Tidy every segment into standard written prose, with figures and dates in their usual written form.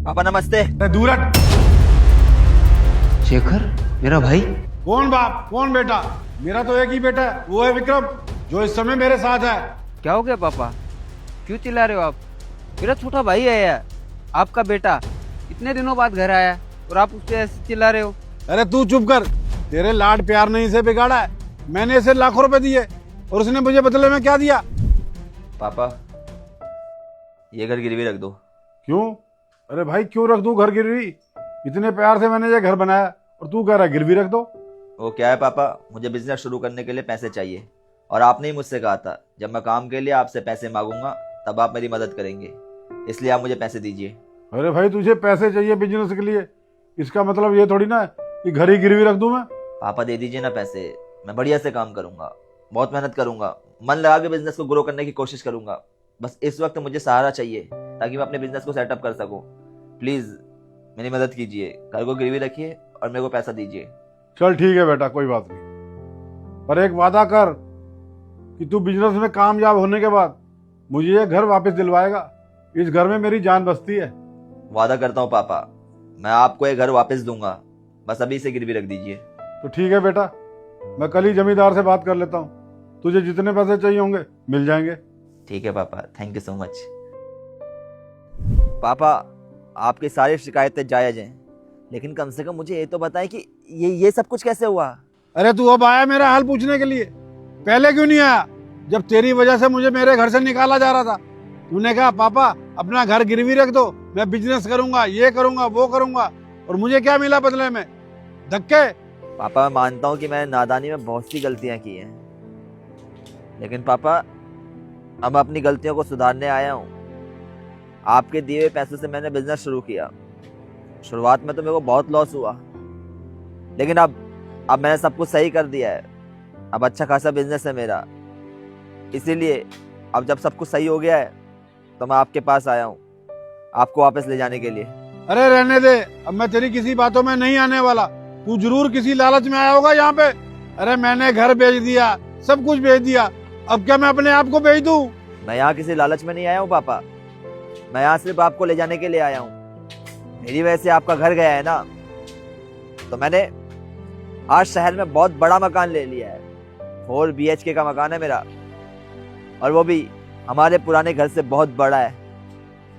पापा नमस्ते। दूर हट। शेखर मेरा भाई। कौन बाप कौन बेटा? मेरा तो एक ही बेटा है, वो है विक्रम, जो इस समय मेरे साथ है। क्या हो गया पापा, क्यों चिल्ला रहे हो आप? मेरा छोटा भाई है यार, आपका बेटा इतने दिनों बाद घर आया और आप उससे ऐसे चिल्ला रहे हो। अरे तू चुप कर, तेरे लाड प्यार ने इसे बिगाड़ा है। मैंने इसे लाखों रुपए दिए और उसने मुझे बदले में क्या दिया? पापा ये घर गिरवी रख दो। क्यों? अरे भाई क्यों रख दूं घर गिरवी? इतने प्यार से मैंने ये घर बनाया और तू कह रहा है गिरवी रख दो? वो क्या है पापा, मुझे बिजनेस शुरू करने के लिए पैसे चाहिए और आपने ही मुझसे कहा था जब मैं काम के लिए आपसे पैसे मांगूंगा तब आप मेरी मदद करेंगे, इसलिए आप मुझे पैसे दीजिए। अरे भाई तुझे पैसे चाहिए बिजनेस के लिए, इसका मतलब ये थोड़ी ना कि घर ही गिरवी रख दूं मैं। पापा दे दीजिए ना पैसे, मैं बढ़िया से काम करूंगा, बहुत मेहनत करूंगा, मन लगा के बिजनेस को ग्रो करने की कोशिश करूंगा। बस इस वक्त मुझे सहारा चाहिए ताकि मैं अपने बिजनेस को सेटअप कर सकूं। प्लीज मेरी मदद कीजिए, घर को गिरवी रखिए और मेरे को पैसा दीजिए। चल ठीक है बेटा, कोई बात नहीं, पर एक वादा कर कि तू बिजनेस में कामयाब होने के बाद मुझे ये घर वापस दिलवाएगा। इस घर में मेरी जान बसती है। वादा करता हूँ पापा, मैं आपको ये घर वापस दूंगा, बस अभी से गिरवी रख दीजिए। तो ठीक है बेटा, मैं कल ही जमींदार से बात कर लेता हूँ, तुझे जितने पैसे चाहिए होंगे मिल जाएंगे। ठीक है पापा, थैंक यू सो मच। पापा आपकी सारी शिकायतें जायज हैं, लेकिन कम से कम मुझे ये तो बताएं कि ये सब कुछ कैसे हुआ। अरे तू अब आया मेरा हाल पूछने के लिए? पहले क्यों नहीं आया जब तेरी वजह से मुझे मेरे घर से निकाला जा रहा था? तूने कहा पापा अपना घर गिरवी रख दो, मैं बिजनेस करूंगा, ये करूंगा, वो करूंगा, और मुझे क्या मिला बदले में? धक्के। पापा मैं मानता हूँ कि मैंने नादानी में बहुत सी गलतियां की हैं, लेकिन पापा अब अपनी गलतियों को सुधारने आया हूँ। आपके दिए हुए पैसों से मैंने बिजनेस शुरू किया। शुरुआत में तो मेरे को बहुत लॉस हुआ, लेकिन अब मैंने सब कुछ सही कर दिया है। अब अच्छा खासा बिजनेस है मेरा, इसीलिए अब जब सब कुछ सही हो गया है तो मैं आपके पास आया हूँ आपको वापस ले जाने के लिए। अरे रहने दे, अब मैं तेरी किसी बातों में नहीं आने वाला। तू जरूर किसी लालच में आया होगा यहाँ पे। अरे मैंने घर बेच दिया, सब कुछ बेच दिया, अब क्या मैं अपने आप को बेच दूं? मैं यहाँ किसी लालच में नहीं आया हूँ पापा, मैं यहाँ सिर्फ आपको ले जाने के लिए आया हूँ। मेरी वजह से आपका घर गया है ना, तो मैंने आज शहर में बहुत बड़ा मकान ले लिया है। 4 BHK का मकान है मेरा, और वो भी हमारे पुराने घर से बहुत बड़ा है।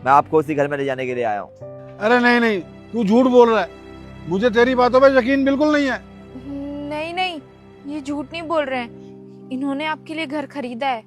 मैं आपको उसी घर में ले जाने के लिए आया हूँ। अरे नहीं नहीं, तू झूठ बोल रहा है, मुझे तेरी बातों पे यकीन बिल्कुल नहीं है। नहीं नहीं, ये झूठ नहीं बोल रहे हैं, इन्होंने आपके लिए घर खरीदा है।